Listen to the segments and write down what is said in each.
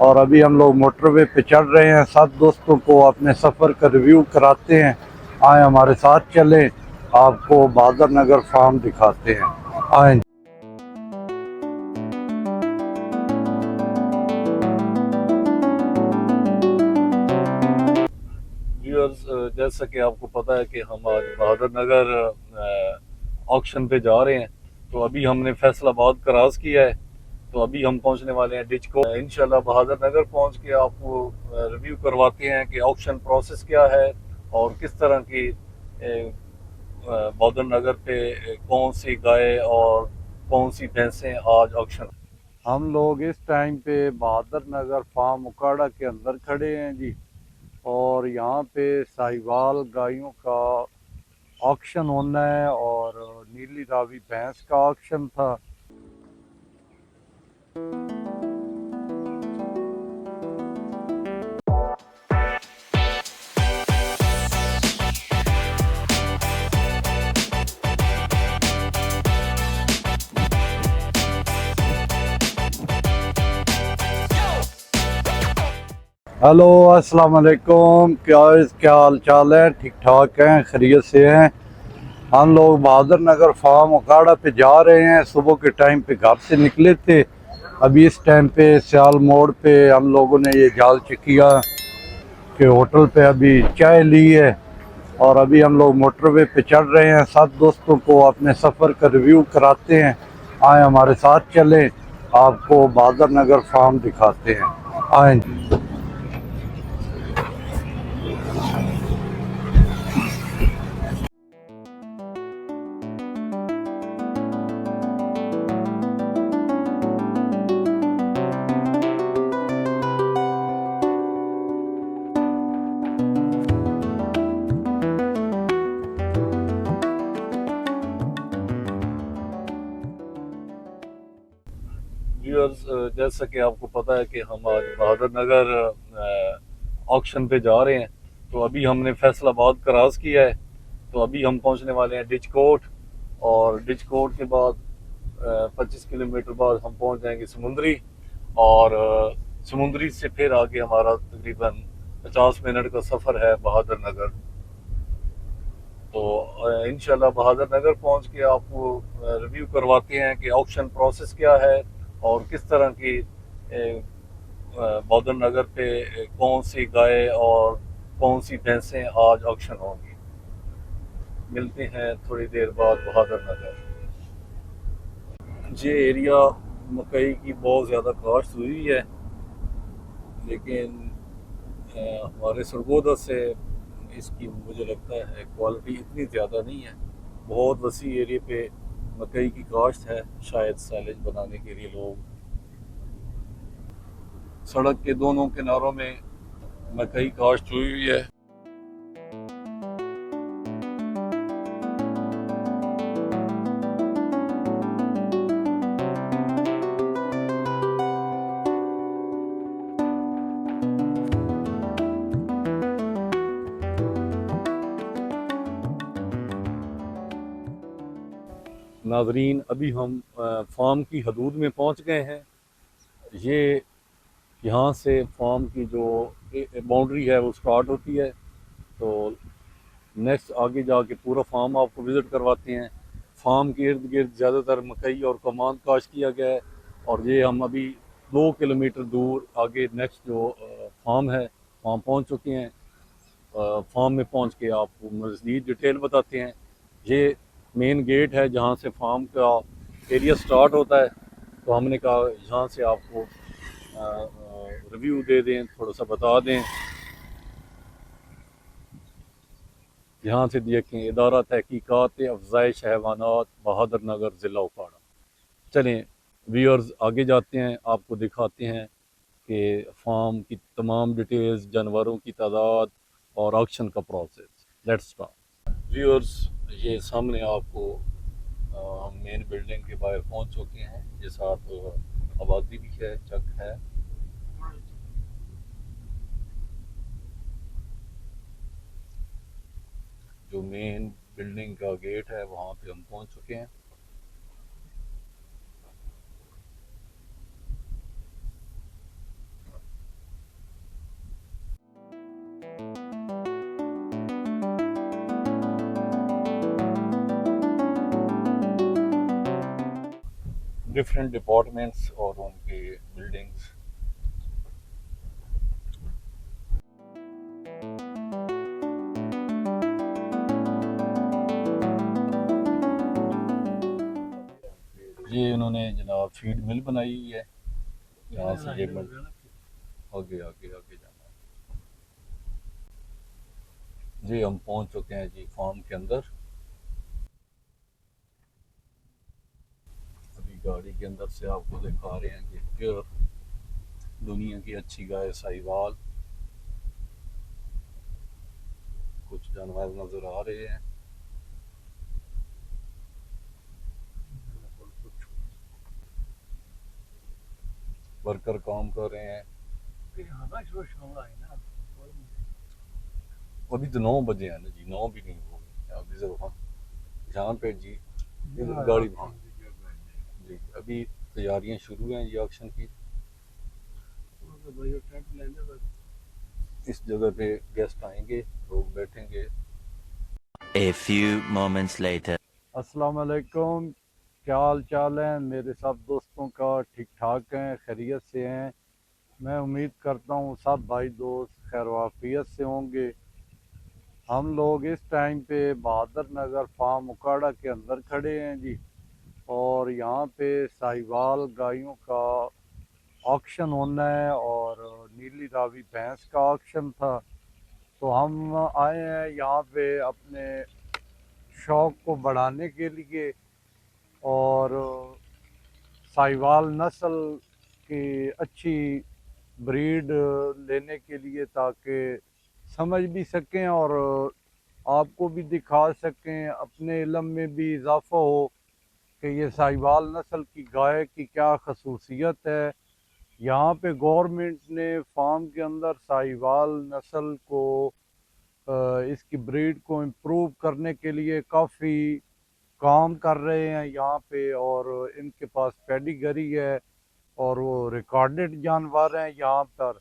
और अभी हम लोग मोटरवे पे चढ़ रहे हैं। सात दोस्तों को अपने सफ़र का रिव्यू कराते हैं। आए हमारे साथ चलें, आपको बहादुर नगर फार्म दिखाते हैं। आए। व्यूअर्स, जैसा कि आपको पता है कि हम आज बहादुर नगर ऑक्शन पे जा रहे हैं। तो अभी हमने फैसलाबाद क्रॉस किया है, तो अभी हम पहुंचने वाले हैं डिचको। इंशाल्लाह बहादुर नगर पहुंच के आपको रिव्यू करवाते हैं कि ऑक्शन प्रोसेस क्या है और किस तरह की बहादुर नगर पे कौन सी गाय और कौन सी भैंसें आज ऑक्शन। हम लोग इस टाइम पे बहादुर नगर फार्म उकाड़ा के अंदर खड़े हैं जी। और यहाँ पे साहिवाल गायों का ऑक्शन होना है और नीली रावी भैंस का ऑक्शन था। हेलो, अस्सलाम वालेकुम। क्या हाल चाल है? ठीक ठाक हैं, खैरियत से हैं। हम लोग बहादुर नगर फार्म उकाड़ा पे जा रहे हैं। सुबह के टाइम पे घर से निकले थे। अभी इस टाइम पे सियाल मोड़ पे हम लोगों ने ये जाल चकिया के होटल पे अभी चाय ली है और अभी हम लोग मोटरवे पे चढ़ रहे हैं। सात दोस्तों को अपने सफ़र का रिव्यू कराते हैं। आए हमारे साथ चलें, आपको बहादुर नगर फार्म दिखाते हैं। आए। व्यूअर्स, जैसा कि आपको पता है कि हम आज बहादुर नगर ऑक्शन पे जा रहे हैं। तो अभी हमने फैसलाबाद क्रॉस किया है, तो अभी हम पहुंचने वाले हैं डिचकोट। और डिचकोट के बाद 25 किलोमीटर बाद हम पहुंच जाएंगे समुंदरी। और समुंदरी से फिर आगे हमारा तकरीबन 50 मिनट का सफ़र है बहादुर नगर। तो इंशाल्लाह बहादुर नगर पहुंच के आपको रिव्यू करवाते हैं कि ऑक्शन प्रोसेस क्या है और किस तरह की बहादुर नगर पे कौन सी गाय और कौन सी भैंसें आज ऑक्शन होंगी। मिलते हैं थोड़ी देर बाद बहादुर नगर। ये एरिया मकई की बहुत ज़्यादा काश्त हुई है, लेकिन हमारे सरगोदा से इसकी मुझे लगता है क्वालिटी इतनी ज़्यादा नहीं है। बहुत वसी एरिया पे मकई की काश्त है, शायद साइलेज बनाने के लिए लोग सड़क के दोनों किनारों में मकई काश्त हुई हुई है। नाजरीन, अभी हम फार्म की हदूद में पहुंच गए हैं। ये यहाँ से फार्म की जो बाउंड्री है वो स्टार्ट होती है। तो नेक्स्ट आगे जाके पूरा फार्म आपको विज़िट करवाते हैं। फार्म के इर्द गिर्द ज़्यादातर मकई और कमान काश्त किया गया है। और ये हम अभी 2 किलोमीटर दूर आगे नेक्स्ट जो फार्म है वहाँ पहुँच चुके हैं। फार्म में पहुँच के आपको मज़ीद डिटेल बताते हैं। ये मेन गेट है जहाँ से फार्म का एरिया स्टार्ट होता है। तो हमने कहा यहाँ से आपको रिव्यू दे दें, थोड़ा सा बता दें। यहाँ से देखें, इदारा तहकीकात अफजाइश हैवानात बहादुर नगर ज़िला उकाड़ा। चलें व्यूअर्स, आगे जाते हैं, आपको दिखाते हैं कि फार्म की तमाम डिटेल्स, जानवरों की तादाद और ऑक्शन का प्रोसेस। Let's start. व्यूअर्स, ये सामने आपको हम मेन बिल्डिंग के बाहर पहुंच चुके हैं। ये साथ आबादी भी है, चक है। जो मेन बिल्डिंग का गेट है वहाँ पे हम पहुंच चुके हैं। डिफरेंट डिपार्टमेंट्स और उनके बिल्डिंग्स। ये उन्होंने जनाब फीड मिल बनाई हुई है, यहाँ से ये आगे आगे आगे जाना है। जी हम पहुंच चुके हैं जी फार्म के अंदर। अभी गाड़ी के अंदर से आपको दिखा रहे हैं कि प्योर दुनिया की अच्छी गाय साहिवाल, कुछ जानवर नजर आ रहे हैं। वर्कर काम कर रहे हैं। अभी तो 9 बजे हैं ना जी, 9 भी नहीं हो गए अभी जरा जहाँ पे जी इधर गाड़ी वहाँ जी। अभी तैयारियां शुरू हैं जी एक्शन की। इस जगह पे गेस्ट आएंगे, लोग बैठेंगे। A few moments later. अस्सलाम वालेकुम, क्या हाल चाल है मेरे सब दोस्तों का? ठीक ठाक हैं, खैरियत से हैं? मैं उम्मीद करता हूँ सब भाई दोस्त खैर वाफियत से होंगे। हम लोग इस टाइम पे बहादुर नगर फार्म उकाड़ा के अंदर खड़े हैं जी, और यहाँ पे साहिवाल गायों का ऑक्शन होना है और नीली रावी भैंस का ऑक्शन था। तो हम आए हैं यहाँ पे अपने शौक़ को बढ़ाने के लिए और साहिवाल नस्ल की अच्छी ब्रीड लेने के लिए, ताकि समझ भी सकें और आपको भी दिखा सकें, अपने इल्म में भी इजाफ़ा हो कि ये साहिवाल नस्ल की गाय की क्या खसूसियत है। यहाँ पे गवर्नमेंट ने फार्म के अंदर साहिवाल नस्ल को इसकी ब्रीड को इम्प्रूव करने के लिए काफ़ी काम कर रहे हैं यहाँ पे, और इनके पास पेडिग्री है और वो रिकॉर्डेड जानवर हैं यहाँ पर।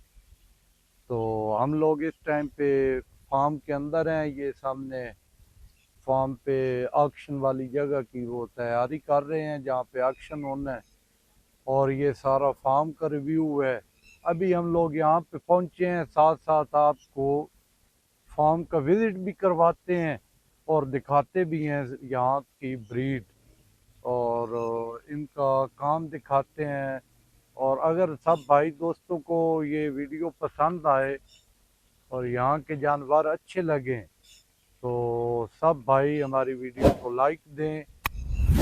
तो हम लोग इस टाइम पे फार्म के अंदर हैं, ये सामने फार्म पे ऑक्शन वाली जगह की वो तैयारी कर रहे हैं जहाँ पे ऑक्शन होना है, और ये सारा फार्म का रिव्यू है। अभी हम लोग यहाँ पे पहुँचे हैं, साथ साथ आपको फार्म का विज़िट भी करवाते हैं और दिखाते भी हैं यहाँ की ब्रीड और इनका काम दिखाते हैं। और अगर सब भाई दोस्तों को ये वीडियो पसंद आए और यहाँ के जानवर अच्छे लगें तो सब भाई हमारी वीडियो को लाइक दें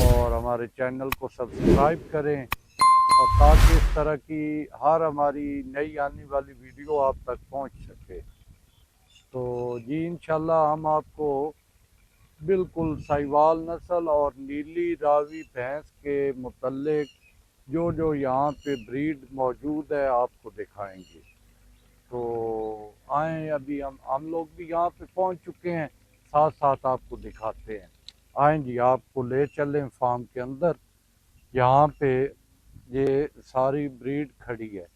और हमारे चैनल को सब्सक्राइब करें, और ताकि इस तरह की हर हमारी नई आने वाली वीडियो आप तक पहुँच सके। तो जी इंशाल्लाह हम आपको बिल्कुल साहिवाल नस्ल और नीली रावी भैंस के मुतल्लिक जो जो यहाँ पे ब्रीड मौजूद है आपको दिखाएंगे। तो आए, अभी हम लोग भी यहाँ पे पहुँच चुके हैं, साथ साथ आपको दिखाते हैं। आए जी, आपको ले चलें फार्म के अंदर। यहाँ पे ये सारी ब्रीड खड़ी है।